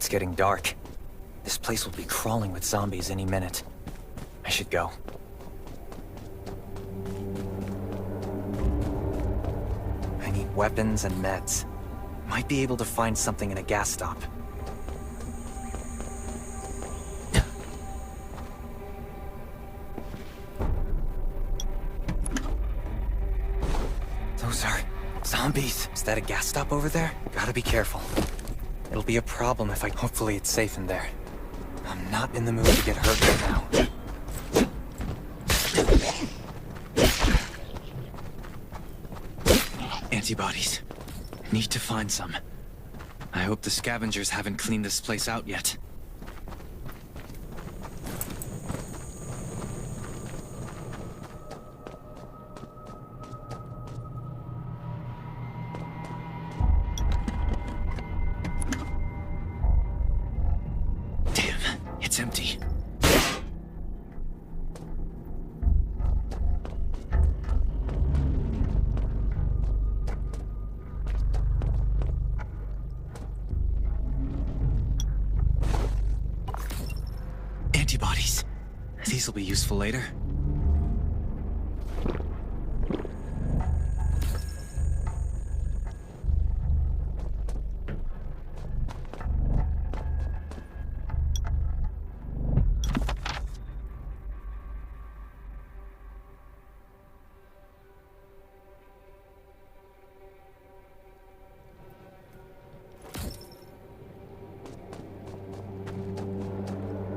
It's getting dark. This place will be crawling with zombies any minute. I should go. I need weapons and meds. Might be able to find something in a gas stop. Those are zombies. Is that a gas stop over there? Gotta be careful. It'll be a problem if hopefully it's safe in there. I'm not in the mood to get hurt right now. Antibodies. Need to find some. I hope the scavengers haven't cleaned this place out yet. It's empty. Antibodies. These will be useful later.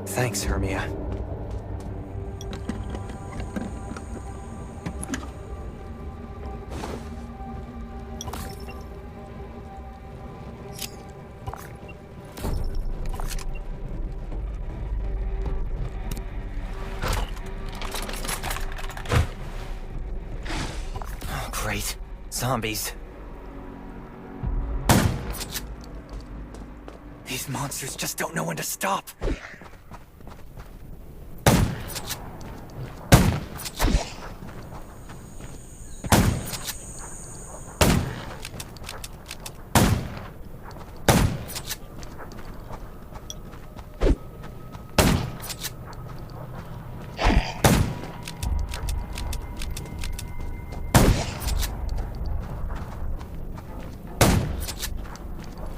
Thanks, Hermia. Oh, great. Zombies. These monsters just don't know when to stop.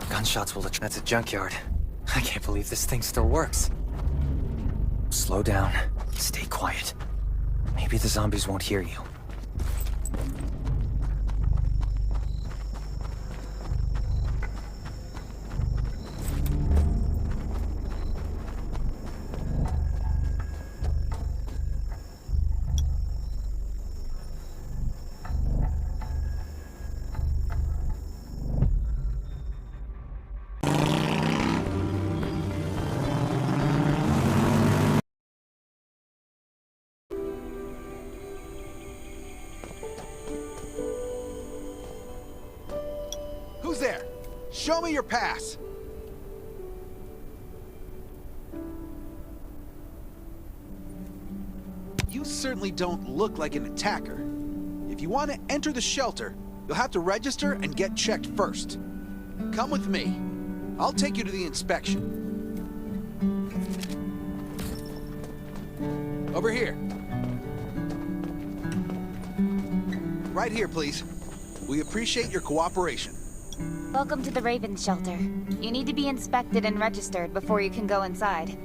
Gunshots will... That's a junkyard. I can't believe this thing still works. Slow down. Stay quiet. Maybe the zombies won't hear you. Who's there? Show me your pass! You certainly don't look like an attacker. If you want to enter the shelter, you'll have to register and get checked first. Come with me. I'll take you to the inspection. Over here. Right here, please. We appreciate your cooperation. Welcome to the Raven Shelter. You need to be inspected and registered before you can go inside.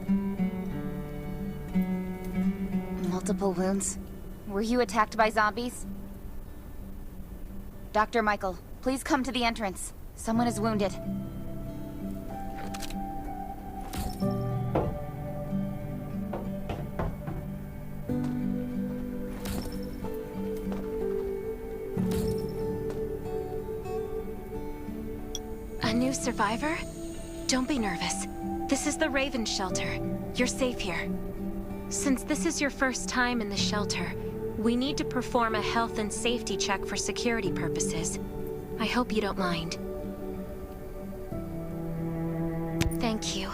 Multiple wounds. Were you attacked by zombies? Dr. Michael, please come to the entrance. Someone is wounded. A new survivor? Don't be nervous. This is the Raven Shelter. You're safe here. Since this is your first time in the shelter, we need to perform a health and safety check for security purposes. I hope you don't mind. Thank you.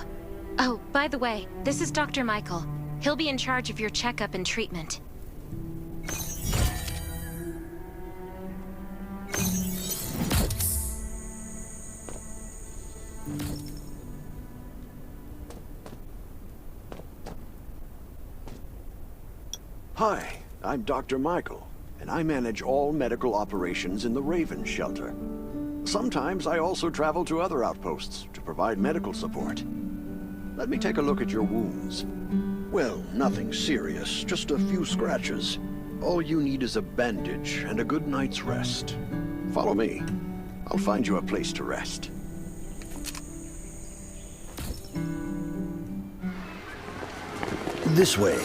Oh, by the way, this is Dr. Michael. He'll be in charge of your checkup and treatment. Hi, I'm Dr. Michael, and I manage all medical operations in the Raven Shelter. Sometimes I also travel to other outposts to provide medical support. Let me take a look at your wounds. Well, nothing serious, just a few scratches. All you need is a bandage and a good night's rest. Follow me. I'll find you a place to rest. This way.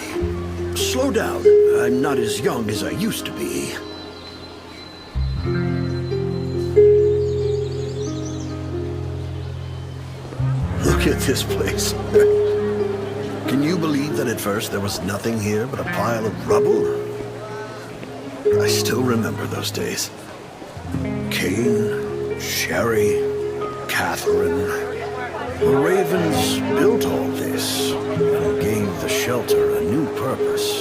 Slow down. I'm not as young as I used to be. Look at this place. Can you believe that at first there was nothing here but a pile of rubble? I still remember those days. Kane, Sherry, Catherine. The Ravens built all this and gave the shelter a new purpose.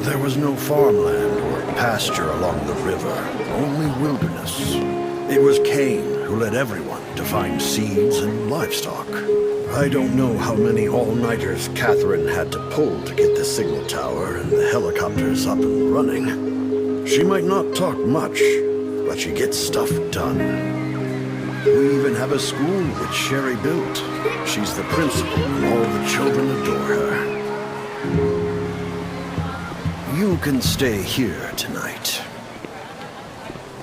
There was no farmland or pasture along the river, only wilderness. It was Kane who led everyone to find seeds and livestock. I don't know how many all-nighters Catherine had to pull to get the signal tower and the helicopters up and running. She might not talk much, but she gets stuff done. We even have a school that Sherry built. She's the principal, and all the children adore her. You can stay here tonight.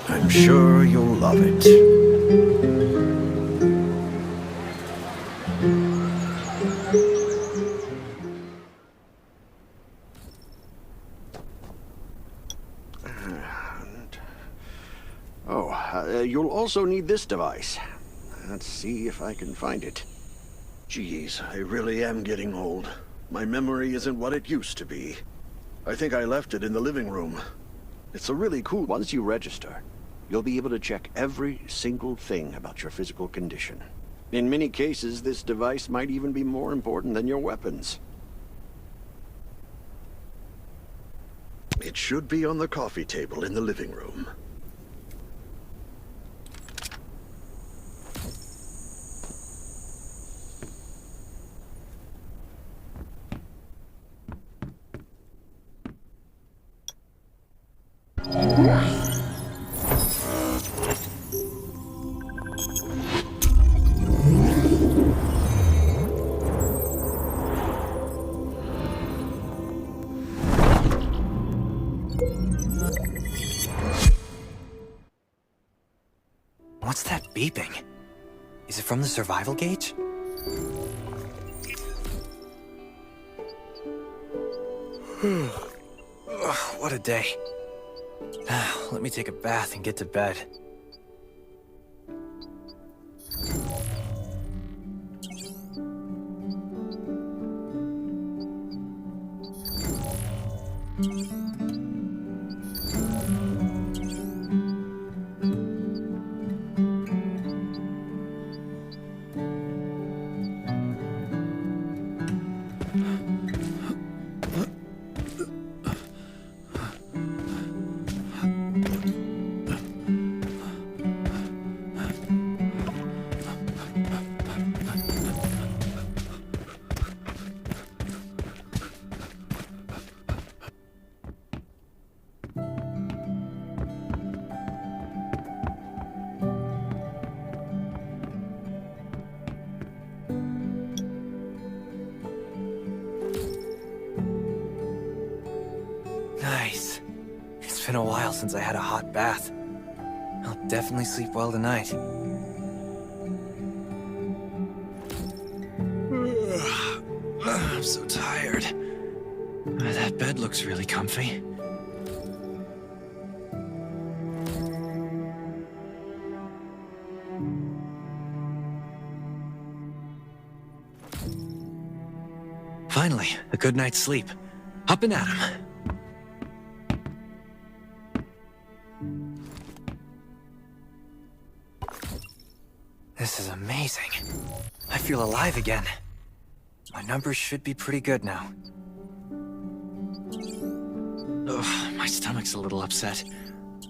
I'm sure you'll love it. You'll also need this device. Let's see if I can find it. Geez, I really am getting old. My memory isn't what it used to be. I think I left it in the living room. It's a really cool... Once you register, you'll be able to check every single thing about your physical condition. In many cases, this device might even be more important than your weapons. It should be on the coffee table in the living room. What's that beeping? Is it from the survival gauge? Ugh, what a day. Let me take a bath and get to bed. Nice. It's been a while since I had a hot bath. I'll definitely sleep well tonight. I'm so tired. That bed looks really comfy. Finally, a good night's sleep. Up and at 'em. This is amazing. I feel alive again. My numbers should be pretty good now. Ugh, my stomach's a little upset.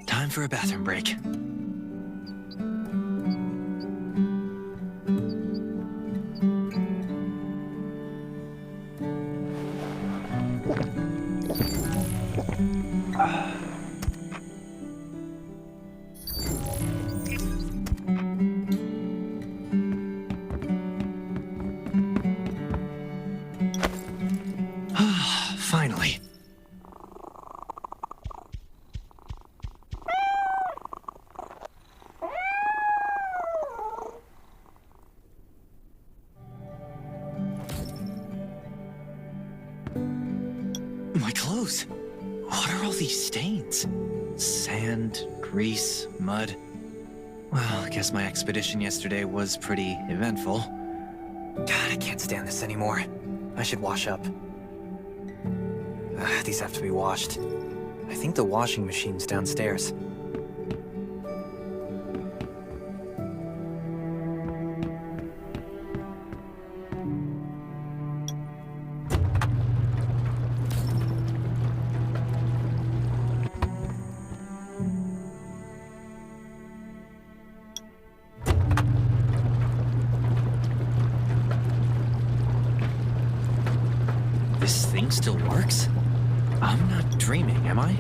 Time for a bathroom break. clothes? What are all these stains? Sand, grease, mud. Well, I guess my expedition yesterday was pretty eventful. God, I can't stand this anymore. I should wash up. These have to be washed. I think the washing machine's downstairs. This thing still works? I'm not dreaming, am I?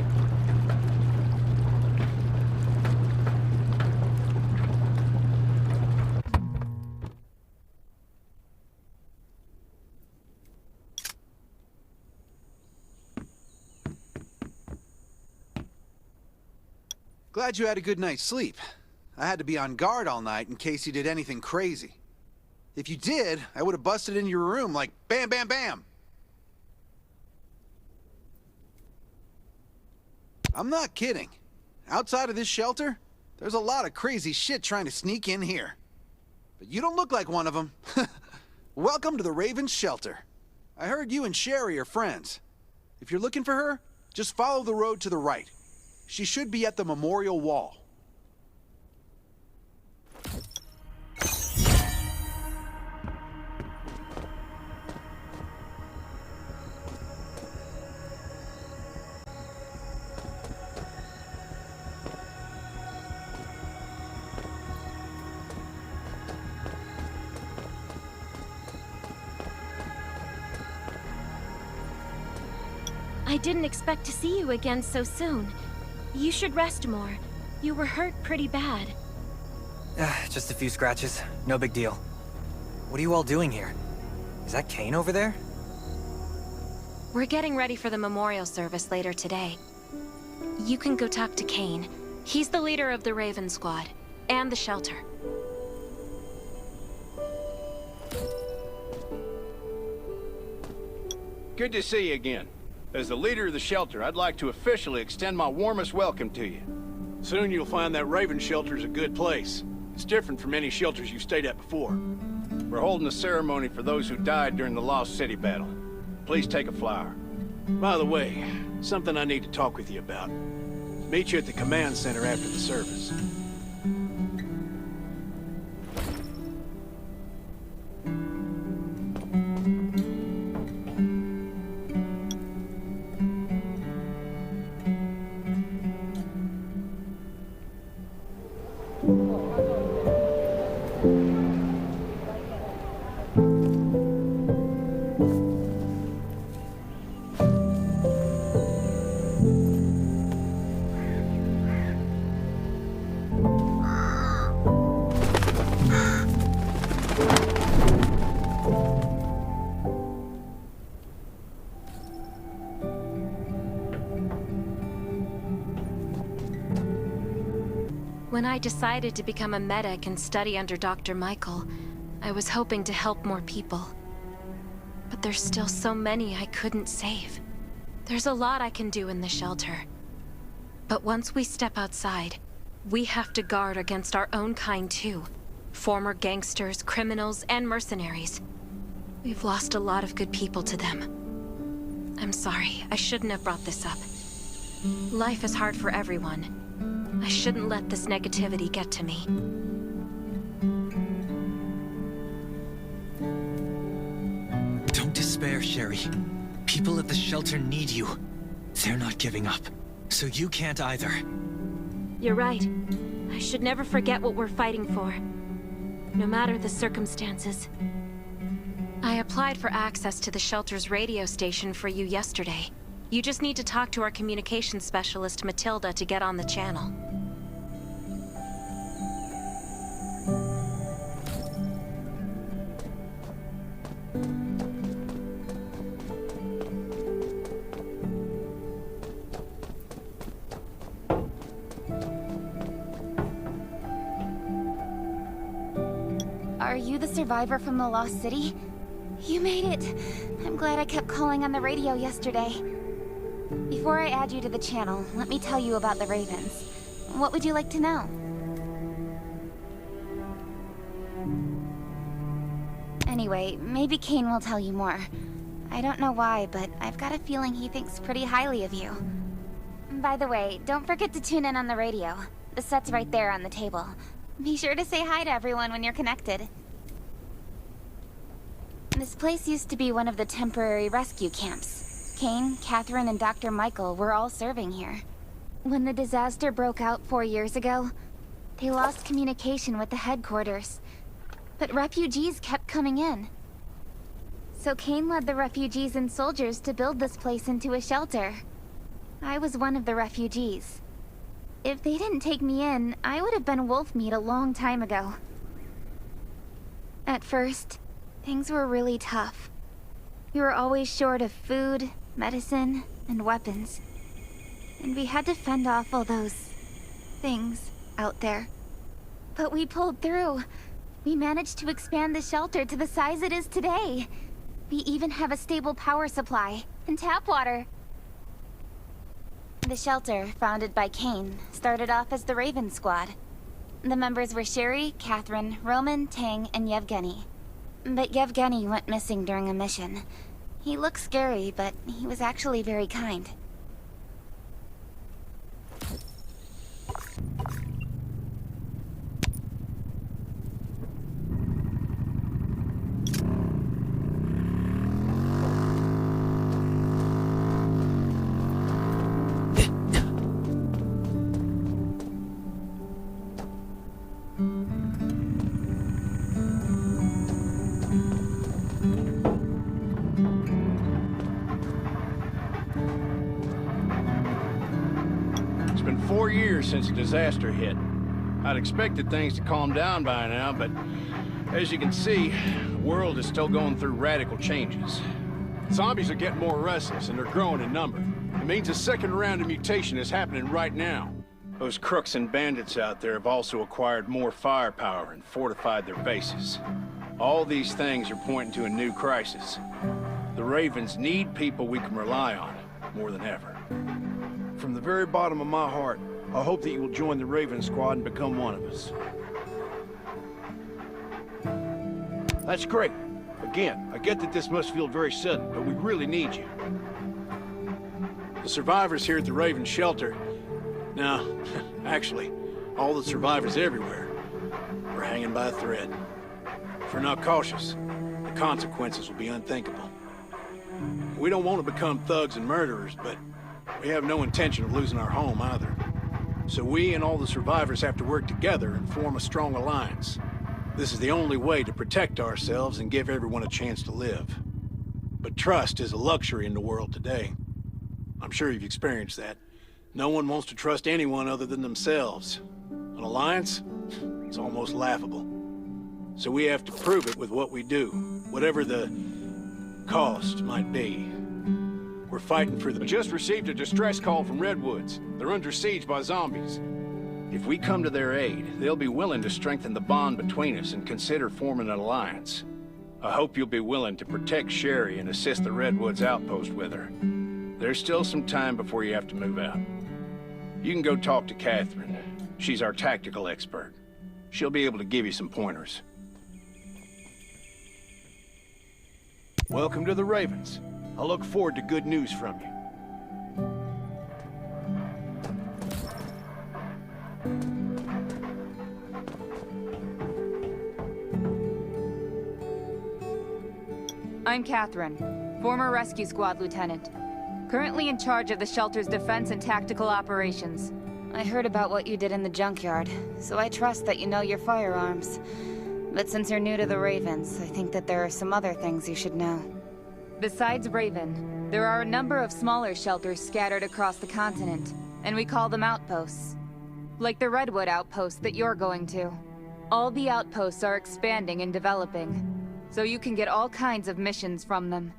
Glad you had a good night's sleep. I had to be on guard all night in case you did anything crazy. If you did, I would have busted into your room like bam, bam, bam. I'm not kidding. Outside of this shelter, there's a lot of crazy shit trying to sneak in here. But you don't look like one of them. Welcome to the Raven's shelter. I heard you and Sherry are friends. If you're looking for her, just follow the road to the right. She should be at the memorial wall. I didn't expect to see you again so soon. You should rest more. You were hurt pretty bad. Just a few scratches. No big deal. What are you all doing here? Is that Kane over there? We're getting ready for the memorial service later today. You can go talk to Kane. He's the leader of the Raven Squad, and the shelter. Good to see you again. As the leader of the shelter, I'd like to officially extend my warmest welcome to you. Soon you'll find that Raven shelter's a good place. It's different from any shelters you've stayed at before. We're holding a ceremony for those who died during the Lost City battle. Please take a flower. By the way, something I need to talk with you about. Meet you at the command center after the service. When I decided to become a medic and study under Dr. Michael, I was hoping to help more people. But there's still so many I couldn't save. There's a lot I can do in the shelter. But once we step outside, we have to guard against our own kind too. Former gangsters, criminals, and mercenaries. We've lost a lot of good people to them. I'm sorry, I shouldn't have brought this up. Life is hard for everyone. I shouldn't let this negativity get to me. Don't despair, Sherry. People at the shelter need you. They're not giving up, so you can't either. You're right. I should never forget what we're fighting for, no matter the circumstances. I applied for access to the shelter's radio station for you yesterday. You just need to talk to our communications specialist, Matilda, to get on the channel. Are you the survivor from the Lost City? You made it. I'm glad I kept calling on the radio yesterday. Before I add you to the channel, let me tell you about the Ravens. What would you like to know? Anyway, maybe Kane will tell you more. I don't know why, but I've got a feeling he thinks pretty highly of you. By the way, don't forget to tune in on the radio. The set's right there on the table. Be sure to say hi to everyone when you're connected. This place used to be one of the temporary rescue camps. Kane, Catherine, and Dr. Michael were all serving here. When the disaster broke out 4 years ago, they lost communication with the headquarters. But refugees kept coming in. So Kane led the refugees and soldiers to build this place into a shelter. I was one of the refugees. If they didn't take me in, I would have been wolf meat a long time ago. At first, things were really tough. We were always short of food, medicine, and weapons. And we had to fend off all those things out there. But we pulled through. We managed to expand the shelter to the size it is today. We even have a stable power supply and tap water. The shelter, founded by Kane, started off as the Raven Squad. The members were Sherry, Catherine, Roman, Tang, and Yevgeny. But Yevgeny went missing during a mission. He looked scary, but he was actually very kind. It's been 4 years since the disaster hit. I'd expected things to calm down by now, but as you can see, the world is still going through radical changes. Zombies are getting more restless, and they're growing in number. It means a second round of mutation is happening right now. Those crooks and bandits out there have also acquired more firepower and fortified their bases. All these things are pointing to a new crisis. The Ravens need people we can rely on, more than ever. From the very bottom of my heart, I hope that you will join the Raven Squad and become one of us. That's great. Again, I get that this must feel very sudden, but we really need you. The survivors here at the Raven Shelter... No, actually, all the survivors everywhere are hanging by a thread. If we're not cautious, the consequences will be unthinkable. We don't want to become thugs and murderers, but we have no intention of losing our home either. So we and all the survivors have to work together and form a strong alliance. This is the only way to protect ourselves and give everyone a chance to live. But trust is a luxury in the world today. I'm sure you've experienced that. No one wants to trust anyone other than themselves. An alliance? It's almost laughable. So we have to prove it with what we do, whatever the cost might be. We're fighting for the... Just received a distress call from Redwoods. They're under siege by zombies. If we come to their aid, they'll be willing to strengthen the bond between us and consider forming an alliance. I hope you'll be willing to protect Sherry and assist the Redwoods outpost with her. There's still some time before you have to move out. You can go talk to Catherine. She's our tactical expert. She'll be able to give you some pointers. Welcome to the Ravens. I look forward to good news from you. I'm Catherine, former Rescue Squad Lieutenant. Currently in charge of the shelter's defense and tactical operations. I heard about what you did in the junkyard, so I trust that you know your firearms. But since you're new to the Ravens, I think that there are some other things you should know. Besides Raven, there are a number of smaller shelters scattered across the continent, and we call them outposts. Like the Redwood outpost that you're going to. All the outposts are expanding and developing, so you can get all kinds of missions from them.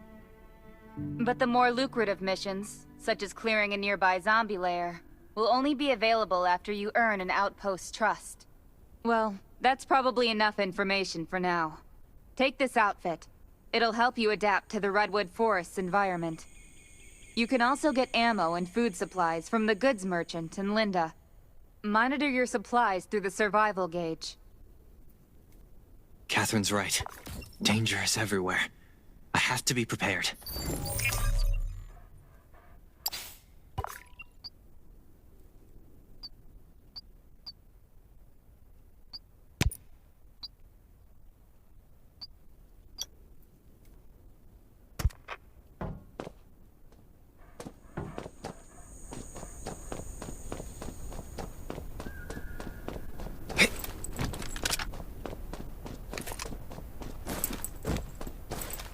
But the more lucrative missions, such as clearing a nearby zombie lair, will only be available after you earn an outpost's trust. Well, that's probably enough information for now. Take this outfit. It'll help you adapt to the Redwood Forest's environment. You can also get ammo and food supplies from the goods merchant in Linda. Monitor your supplies through the survival gauge. Catherine's right. Danger is everywhere. I have to be prepared.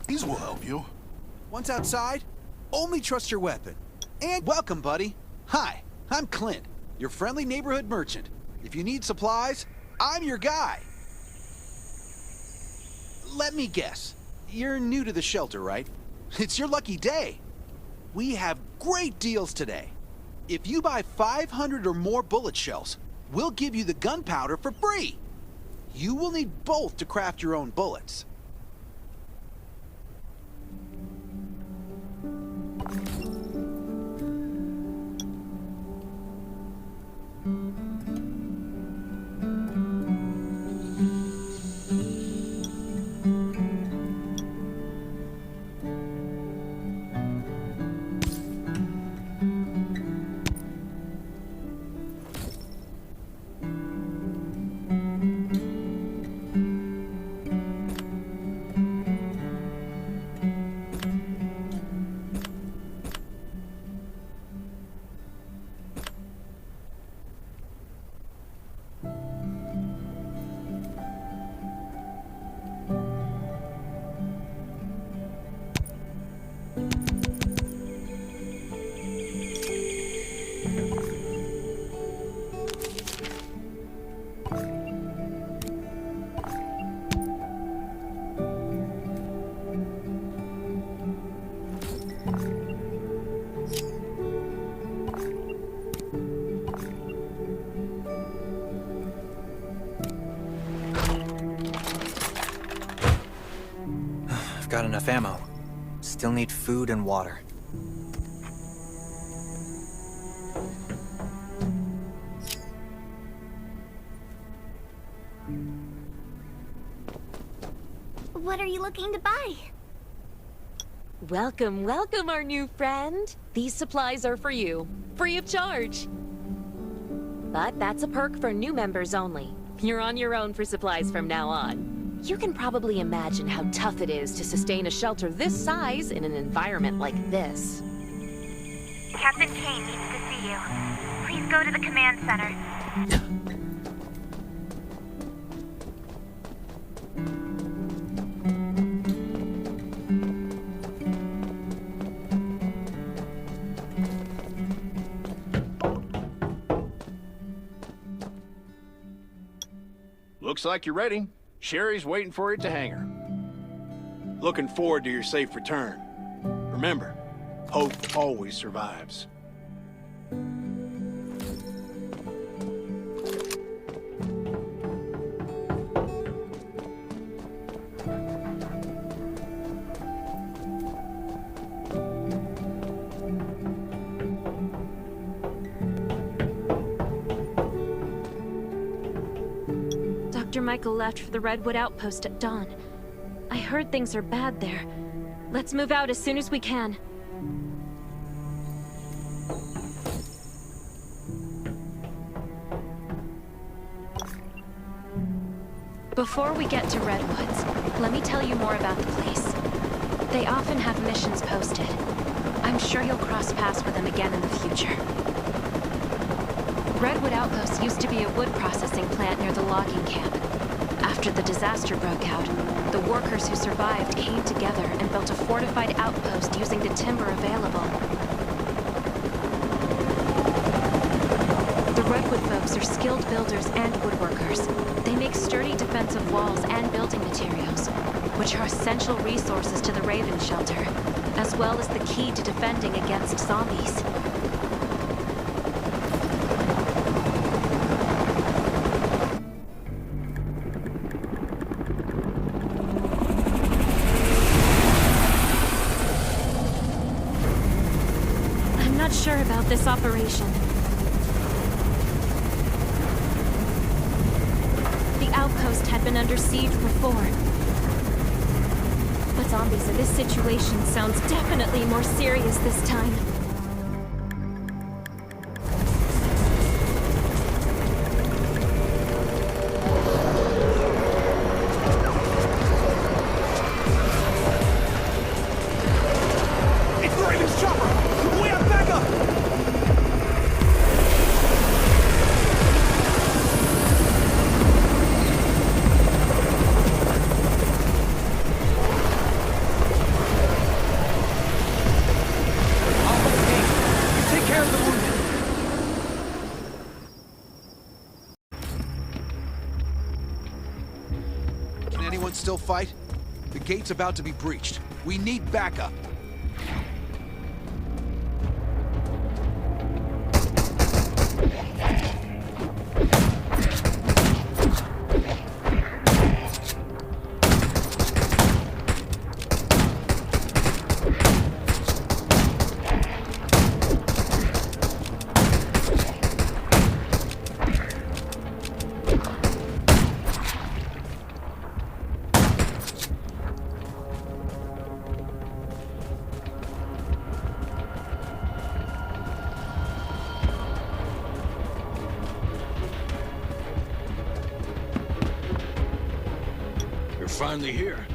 These will help you. Once outside, only trust your weapon. And welcome, buddy. Hi, I'm Clint, your friendly neighborhood merchant. If you need supplies, I'm your guy. Let me guess. You're new to the shelter, right? It's your lucky day. We have great deals today. If you buy 500 or more bullet shells, we'll give you the gunpowder for free. You will need both to craft your own bullets. Got enough ammo. Still need food and water. What are you looking to buy? Welcome, welcome, our new friend. These supplies are for you, free of charge. But that's a perk for new members only. You're on your own for supplies from now on. You can probably imagine how tough it is to sustain a shelter this size in an environment like this. Captain Kane needs to see you. Please go to the command center. Looks like you're ready. Sherry's waiting for you at the hangar. Looking forward to your safe return. Remember, hope always survives. Dr. Michael left for the Redwood outpost at dawn. I heard things are bad there. Let's move out as soon as we can. Before we get to Redwoods, let me tell you more about the place. They often have missions posted. I'm sure you'll cross paths with them again in the future. Redwood Outpost used to be a wood processing plant near the logging camp. After the disaster broke out, the workers who survived came together and built a fortified outpost using the timber available. The Redwood folks are skilled builders and woodworkers. They make sturdy defensive walls and building materials, which are essential resources to the Raven Shelter, as well as the key to defending against zombies. this operation. The outpost had been under siege before. But zombies in this situation sounds definitely more serious this time. Still fight? The gate's about to be breached. We need backup. Finally here.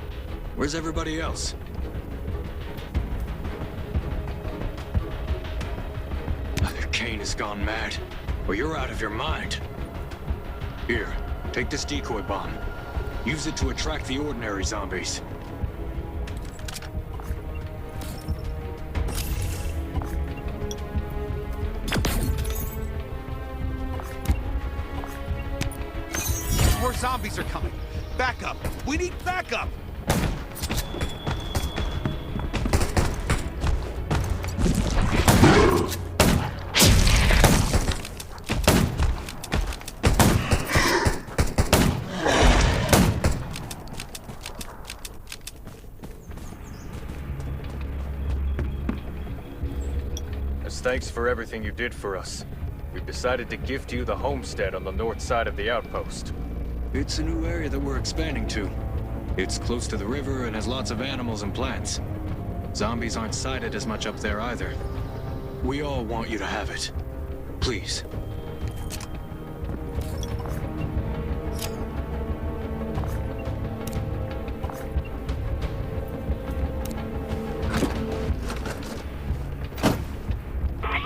Where's everybody else? Either Kane has gone mad, or you're out of your mind. Here, take this decoy bomb. Use it to attract the ordinary zombies. More zombies are coming. Backup! We need backup! As thanks for everything you did for us, we've decided to gift you the homestead on the north side of the outpost. It's a new area that we're expanding to. It's close to the river and has lots of animals and plants. Zombies aren't sighted as much up there either. We all want you to have it. Please.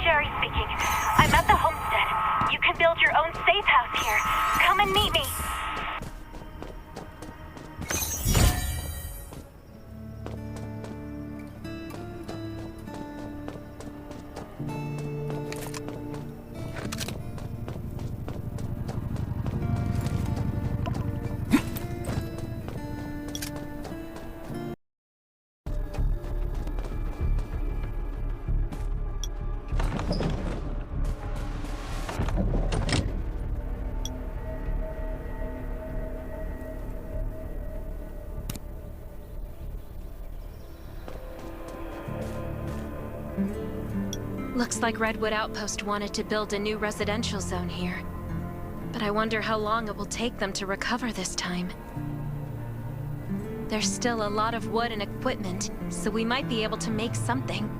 Sherry speaking. I'm at the homestead. You can build your own safe house here. Come and meet me. Looks like Redwood Outpost wanted to build a new residential zone here. But I wonder how long it will take them to recover this time. There's still a lot of wood and equipment, so we might be able to make something.